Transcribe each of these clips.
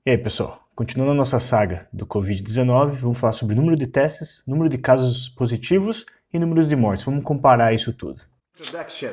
E aí, pessoal, continuando a nossa saga do Covid-19, vamos falar sobre número de testes, número de casos positivos e números de mortes. Vamos comparar isso tudo. Introduction.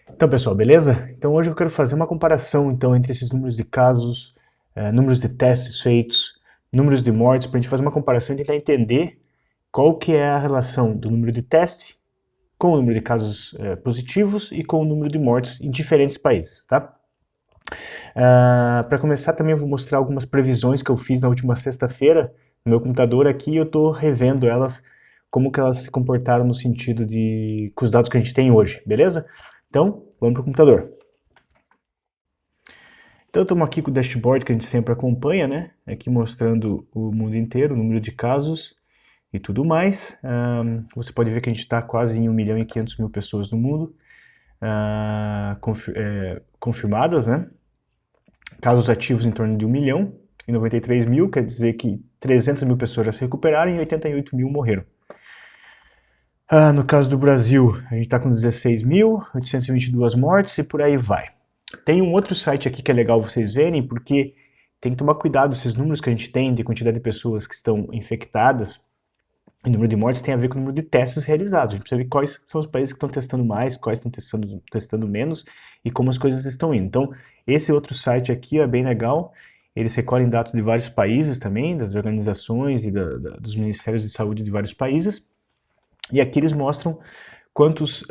Então, pessoal, beleza? Então hoje eu quero fazer uma comparação entre esses números de casos, números de testes feitos, números de mortes, para a gente fazer uma comparação e tentar entender qual que é a relação do número de teste com o número de casos positivos e com o número de mortes em diferentes países, tá? Para começar, também eu vou mostrar algumas previsões que eu fiz na última sexta-feira no meu computador aqui, eu estou revendo elas, como que elas se comportaram no sentido de com os dados que a gente tem hoje, beleza? Então, vamos para o computador. Então, estamos aqui com o dashboard que a gente sempre acompanha, né? Aqui mostrando o mundo inteiro, o número de casos e tudo mais. Você pode ver que a gente está quase em 1.500.000 pessoas no mundo confirmadas, né? Casos ativos em torno de 1.093.000, quer dizer que 300.000 pessoas já se recuperaram e 88.000 morreram. No caso do Brasil, a gente está com 16.822 mortes e por aí vai. Tem um outro site aqui que é legal vocês verem, porque tem que tomar cuidado, esses números que a gente tem de quantidade de pessoas que estão infectadas, o número de mortes tem a ver com o número de testes realizados. A gente precisa ver quais são os países que estão testando mais, quais estão testando menos e como as coisas estão indo. Então, esse outro site aqui é bem legal. Eles recolhem dados de vários países também, das organizações e dos ministérios de saúde de vários países. E aqui eles mostram quantos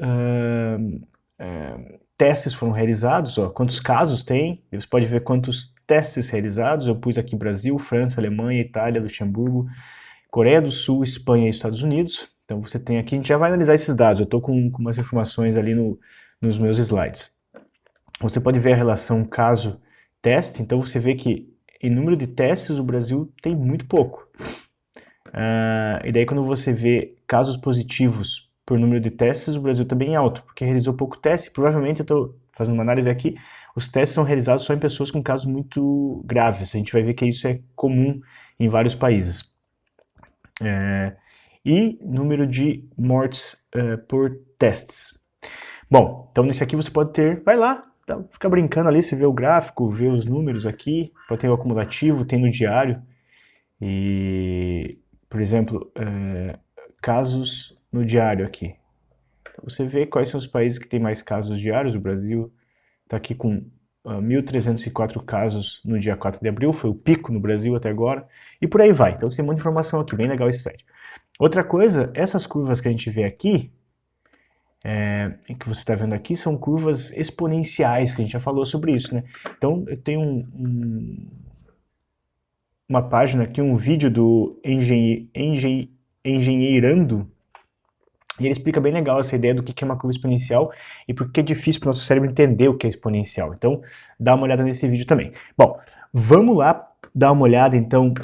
testes foram realizados, quantos casos tem. Você pode ver quantos testes realizados. Eu pus aqui Brasil, França, Alemanha, Itália, Luxemburgo, Coreia do Sul, Espanha e Estados Unidos. Então você tem aqui, a gente já vai analisar esses dados, eu estou com umas informações ali nos meus slides. Você pode ver a relação caso-teste, então você vê que em número de testes o Brasil tem muito pouco. E daí quando você vê casos positivos por número de testes, o Brasil também é alto, porque realizou pouco teste. Provavelmente, eu estou fazendo uma análise aqui, os testes são realizados só em pessoas com casos muito graves. A gente vai ver que isso é comum em vários países. E número de mortes por testes. Bom, então nesse aqui você pode ter, vai lá, fica brincando ali, você vê o gráfico, vê os números aqui, pode ter o acumulativo, tem no diário, e, por exemplo, casos no diário aqui. Então você vê quais são os países que têm mais casos diários. O Brasil está aqui com 1.304 casos no dia 4 de abril, foi o pico no Brasil até agora, e por aí vai. Então tem muita informação aqui, bem legal esse site. Outra coisa, essas curvas que a gente vê aqui, que você está vendo aqui, são curvas exponenciais, que a gente já falou sobre isso, né? Então eu tenho uma página aqui, um vídeo do Engenheirando, e ele explica bem legal essa ideia do que é uma curva exponencial e por que é difícil para o nosso cérebro entender o que é exponencial. Então, dá uma olhada nesse vídeo também. Bom, vamos lá dar uma olhada então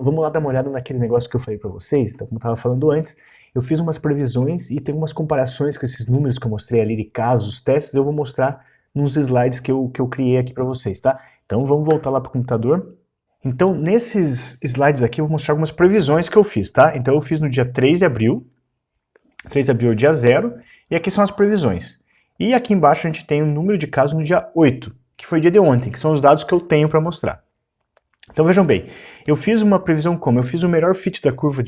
Vamos lá dar uma olhada naquele negócio que eu falei para vocês. Então, como eu estava falando antes, eu fiz umas previsões e tem umas comparações com esses números que eu mostrei ali de casos, testes, eu vou mostrar nos slides que eu criei aqui para vocês, tá? Então, vamos voltar lá para o computador. Então, nesses slides aqui, eu vou mostrar algumas previsões que eu fiz, tá? Então, eu fiz no dia 3 de abril, 3 de abril é o dia 0, e aqui são as previsões. E aqui embaixo a gente tem o número de casos no dia 8, que foi o dia de ontem, que são os dados que eu tenho para mostrar. Então, vejam bem, eu fiz uma previsão como? Eu fiz o melhor fit da curva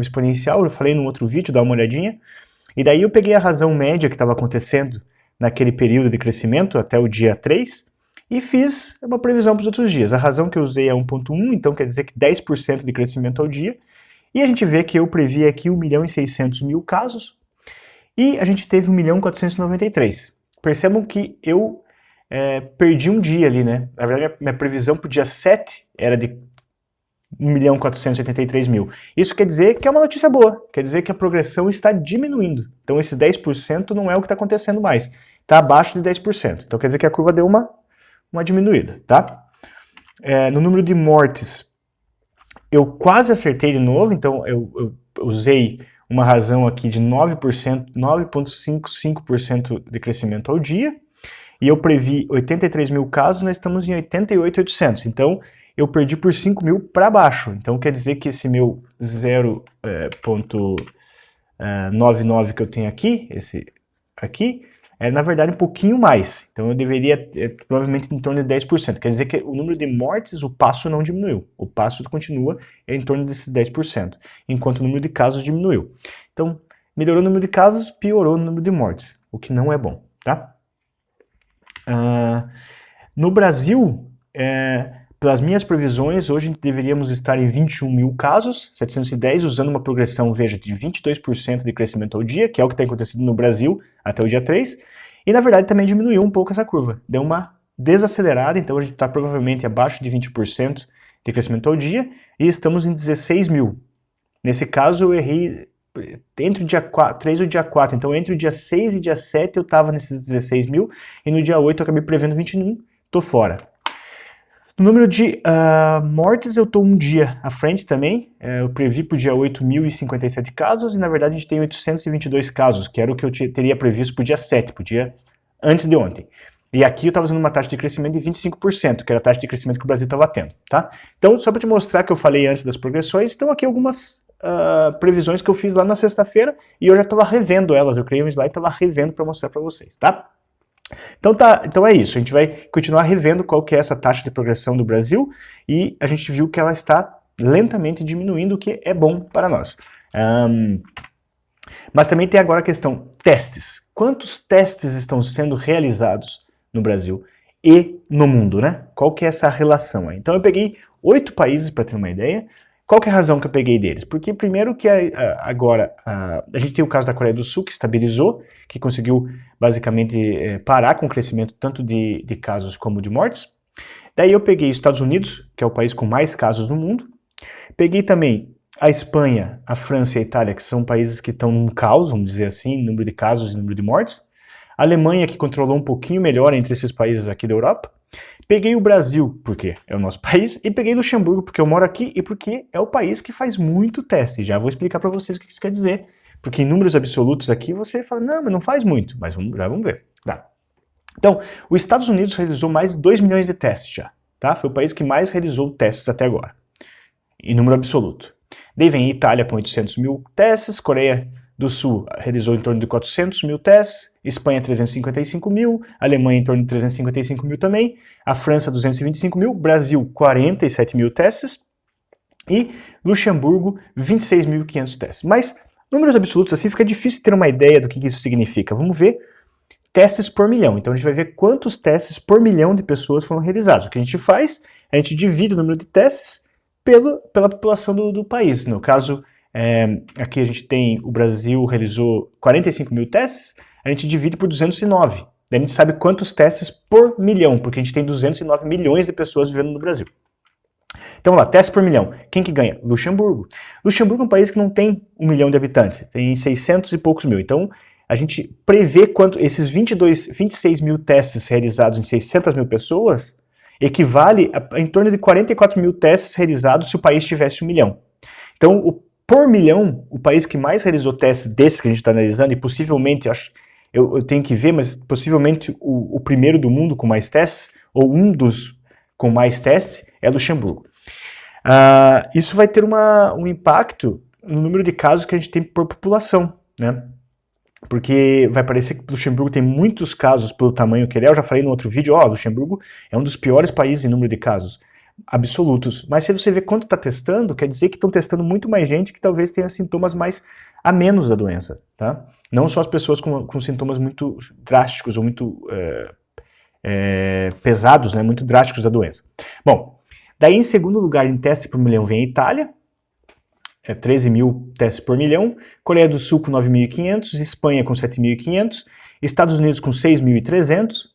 exponencial, eu falei num outro vídeo, dá uma olhadinha, e daí eu peguei a razão média que estava acontecendo naquele período de crescimento, até o dia 3, e fiz uma previsão para os outros dias. A razão que eu usei é 1.1, então quer dizer que 10% de crescimento ao dia. E a gente vê que eu previ aqui 1.600.000 casos e a gente teve 1.493. Percebam que eu perdi um dia ali, né? Na verdade, minha previsão para o dia 7 era de 1.483.000. Isso quer dizer que é uma notícia boa, quer dizer que a progressão está diminuindo. Então esses 10% não é o que está acontecendo mais, está abaixo de 10%. Então quer dizer que a curva deu uma diminuída, tá? No número de mortes, eu quase acertei de novo, então eu usei uma razão aqui de 9,55% de crescimento ao dia, e eu previ 83.000 casos, nós estamos em 88.800, então eu perdi por 5.000 para baixo, então quer dizer que esse meu 0,5 99 que eu tenho aqui, esse aqui, é na verdade um pouquinho mais. Então eu deveria, provavelmente em torno de 10%. Quer dizer que o número de mortes, o passo não diminuiu. O passo continua em torno desses 10%, enquanto o número de casos diminuiu. Então, melhorou o número de casos, piorou o número de mortes, o que não é bom, tá? No Brasil, pelas minhas previsões, hoje deveríamos estar em 21 mil casos, 710, usando uma progressão, veja, de 22% de crescimento ao dia, que é o que tem acontecido no Brasil até o dia 3, e na verdade também diminuiu um pouco essa curva, deu uma desacelerada, então a gente está provavelmente abaixo de 20% de crescimento ao dia, e estamos em 16 mil. Nesse caso eu errei entre o dia 3 e o dia 4, então entre o dia 6 e dia 7 eu estava nesses 16 mil, e no dia 8 eu acabei prevendo 21, tô fora. No número de mortes eu estou um dia à frente também, eu previ para o dia 8.057 casos, e na verdade a gente tem 822 casos, que era o que eu teria previsto para o dia 7, para o dia antes de ontem. E aqui eu estava usando uma taxa de crescimento de 25%, que era a taxa de crescimento que o Brasil estava tendo, tá? Então, só para te mostrar que eu falei antes das progressões, então aqui algumas previsões que eu fiz lá na sexta-feira, e eu já estava revendo elas, eu criei um slide e estava revendo para mostrar para vocês, tá? Então é isso, a gente vai continuar revendo qual que é essa taxa de progressão do Brasil, e a gente viu que ela está lentamente diminuindo, o que é bom para nós. Mas também tem agora a questão testes. Quantos testes estão sendo realizados no Brasil e no mundo, né? Qual que é essa relação aí? Então eu peguei 8 países para ter uma ideia. Qual que é a razão que eu peguei deles? Porque primeiro que agora a gente tem o caso da Coreia do Sul, que estabilizou, que conseguiu basicamente parar com o crescimento tanto de casos como de mortes. Daí eu peguei os Estados Unidos, que é o país com mais casos no mundo. Peguei também a Espanha, a França e a Itália, que são países que estão num caos, vamos dizer assim, número de casos e número de mortes. A Alemanha, que controlou um pouquinho melhor entre esses países aqui da Europa. Peguei o Brasil, porque é o nosso país, e peguei Luxemburgo, porque eu moro aqui e porque é o país que faz muito teste. Já vou explicar para vocês o que isso quer dizer, porque em números absolutos aqui você fala, não, mas não faz muito, mas já vamos ver. Tá. Então, os Estados Unidos realizou mais de 2 milhões de testes já, tá? Foi o país que mais realizou testes até agora, em número absoluto. Daí vem a Itália com 800 mil testes, Coreia do Sul realizou em torno de 400 mil testes, Espanha 355 mil, Alemanha em torno de 355 mil também, a França 225 mil, Brasil 47 mil testes e Luxemburgo 26.500 testes. Mas números absolutos assim fica difícil ter uma ideia do que isso significa. Vamos ver testes por milhão. Então a gente vai ver quantos testes por milhão de pessoas foram realizados. O que a gente faz, a gente divide o número de testes pela população do país. No caso, aqui a gente tem, o Brasil realizou 45 mil testes, a gente divide por 209. Daí a gente sabe quantos testes por milhão, porque a gente tem 209 milhões de pessoas vivendo no Brasil. Então, lá, testes por milhão. Quem que ganha? Luxemburgo. Luxemburgo é um país que não tem 1 milhão de habitantes, tem 600 e poucos mil. Então, a gente prevê quanto esses 26 mil testes realizados em 600 mil pessoas equivale a em torno de 44 mil testes realizados se o país tivesse 1 milhão. Então, por milhão, o país que mais realizou testes desses que a gente está analisando, e possivelmente, eu tenho que ver, mas possivelmente o primeiro do mundo com mais testes, ou um dos com mais testes, é Luxemburgo. Isso vai ter um impacto no número de casos que a gente tem por população, né? Porque vai parecer que Luxemburgo tem muitos casos pelo tamanho que ele é. Eu já falei no outro vídeo, Luxemburgo é um dos piores países em número de casos absolutos. Mas se você vê quanto está testando, quer dizer que estão testando muito mais gente que talvez tenha sintomas mais a menos da doença, tá? Não só as pessoas com sintomas muito drásticos ou muito pesados, né, muito drásticos da doença. Bom, daí em segundo lugar em teste por milhão vem a Itália, 13 mil testes por milhão, Coreia do Sul com 9.500, Espanha com 7.500, Estados Unidos com 6.300,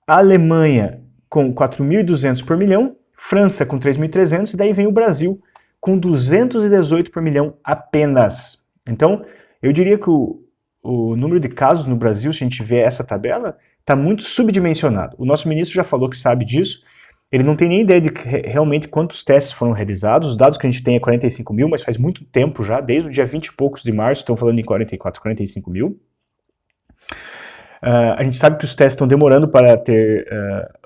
Alemanha com 4.200 por milhão, França com 3.300, e daí vem o Brasil com 218 por milhão apenas. Então, eu diria que o número de casos no Brasil, se a gente vê essa tabela, está muito subdimensionado. O nosso ministro já falou que sabe disso. Ele não tem nem ideia de realmente quantos testes foram realizados. Os dados que a gente tem é 45 mil, mas faz muito tempo já, desde o dia 20 e poucos de março, estão falando em 44, 45 mil. A gente sabe que os testes estão demorando para ter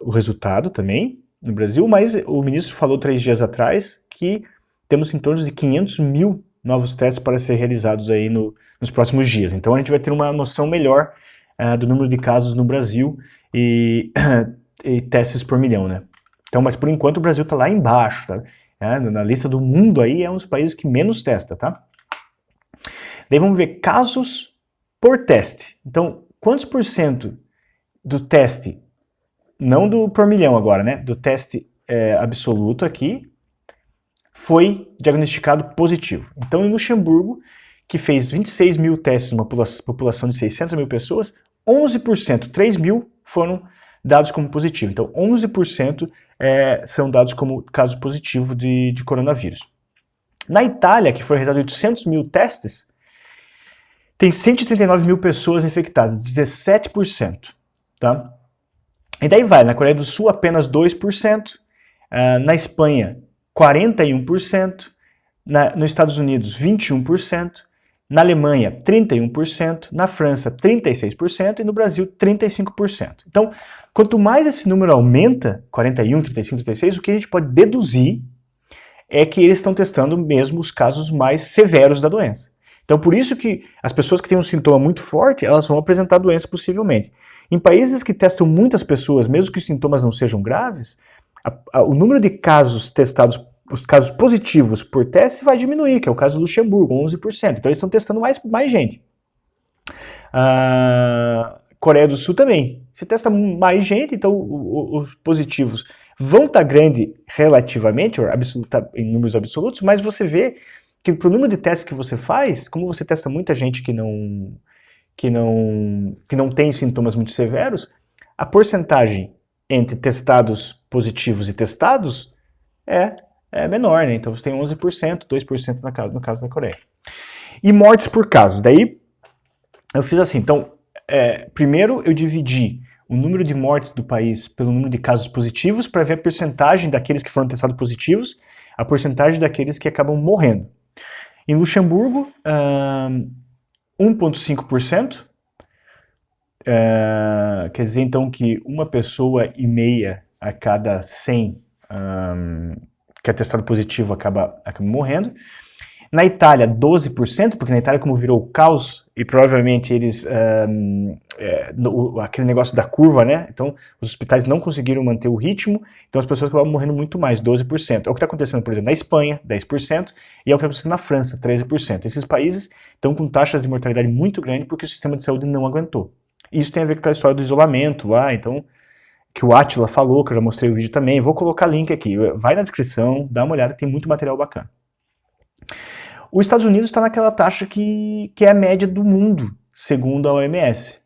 o resultado também no Brasil, mas o ministro falou 3 dias atrás que temos em torno de 500 mil novos testes para ser realizados aí nos próximos dias. Então a gente vai ter uma noção melhor do número de casos no Brasil e testes por milhão, né? Então, mas por enquanto o Brasil está lá embaixo, tá? Na lista do mundo aí é um dos países que menos testa, tá? Daí vamos ver casos por teste. Então, quantos por cento do teste, não do por milhão agora, né? Do teste absoluto aqui, foi diagnosticado positivo. Então, em Luxemburgo, que fez 26 mil testes numa população de 600 mil pessoas, 11%, 3 mil foram dados como positivo. Então, 11% são dados como caso positivo de coronavírus. Na Itália, que foi realizado 800 mil testes, tem 139 mil pessoas infectadas, 17%. Tá? E daí vai, na Coreia do Sul apenas 2%, na Espanha 41%, nos Estados Unidos 21%, na Alemanha 31%, na França 36% e no Brasil 35%. Então, quanto mais esse número aumenta, 41, 35, 36, o que a gente pode deduzir é que eles estão testando mesmo os casos mais severos da doença. Então, por isso que as pessoas que têm um sintoma muito forte, elas vão apresentar doença possivelmente. Em países que testam muitas pessoas, mesmo que os sintomas não sejam graves, o número de casos testados, os casos positivos por teste vai diminuir, que é o caso do Luxemburgo, 11%. Então eles estão testando mais gente. Coreia do Sul também. Você testa mais gente, então os positivos vão estar grande relativamente, em números absolutos, mas você vê que pro número de testes que você faz, como você testa muita gente que não tem sintomas muito severos, a porcentagem entre testados positivos e testados é menor, né? Então você tem 11%, 2% no caso da Coreia. E mortes por casos. Daí eu fiz assim, então, primeiro eu dividi o número de mortes do país pelo número de casos positivos para ver a porcentagem daqueles que foram testados positivos, a porcentagem daqueles que acabam morrendo. Em Luxemburgo, 1,5%, quer dizer então que 1,5 a cada 100 que é testado positivo acaba morrendo. Na Itália, 12%, porque na Itália, como virou caos, e provavelmente eles, aquele negócio da curva, né? Então, os hospitais não conseguiram manter o ritmo, então as pessoas acabaram morrendo muito mais, 12%. É o que está acontecendo, por exemplo, na Espanha, 10%, e é o que está acontecendo na França, 13%. Esses países estão com taxas de mortalidade muito grandes porque o sistema de saúde não aguentou. Isso tem a ver com a história do isolamento lá, então, que o Átila falou, que eu já mostrei o vídeo também, vou colocar link aqui, vai na descrição, dá uma olhada, tem muito material bacana. Os Estados Unidos está naquela taxa que é a média do mundo, segundo a OMS,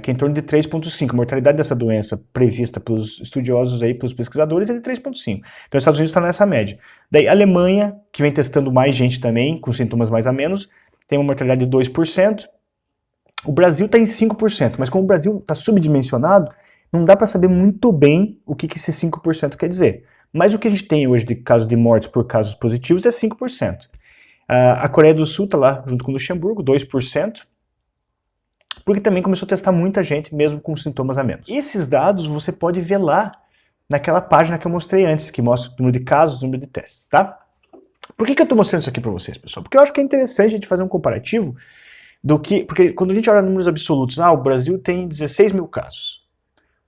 que é em torno de 3,5. A mortalidade dessa doença prevista pelos estudiosos, aí, pelos pesquisadores, é de 3,5. Então os Estados Unidos está nessa média. Daí a Alemanha, que vem testando mais gente também, com sintomas mais a menos, tem uma mortalidade de 2%. O Brasil está em 5%, mas como o Brasil está subdimensionado, não dá para saber muito bem o que esse 5% quer dizer. Mas o que a gente tem hoje de casos de mortes por casos positivos é 5%. A Coreia do Sul está lá, junto com o Luxemburgo, 2%, porque também começou a testar muita gente, mesmo com sintomas a menos. Esses dados você pode ver lá, naquela página que eu mostrei antes, que mostra o número de casos, o número de testes, tá? Por que eu estou mostrando isso aqui para vocês, pessoal? Porque eu acho que é interessante a gente fazer um comparativo porque quando a gente olha números absolutos, o Brasil tem 16 mil casos.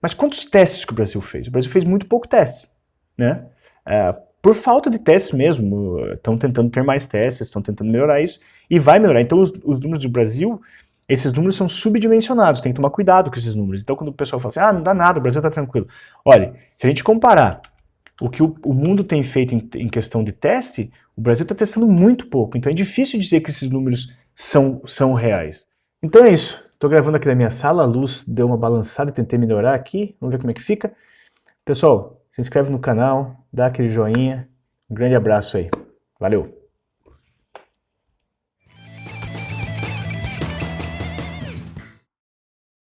Mas quantos testes que o Brasil fez? O Brasil fez muito pouco teste, né? Por falta de testes mesmo, estão tentando ter mais testes, estão tentando melhorar isso, e vai melhorar. Então os números do Brasil, esses números são subdimensionados, tem que tomar cuidado com esses números. Então quando o pessoal fala assim, não dá nada, o Brasil está tranquilo. Olha, se a gente comparar o que o mundo tem feito em questão de teste, o Brasil está testando muito pouco, então é difícil dizer que esses números são reais. Então é isso, estou gravando aqui na minha sala, a luz deu uma balançada, tentei melhorar aqui, vamos ver como é que fica. Pessoal, se inscreve no canal, dá aquele joinha, um grande abraço aí, valeu!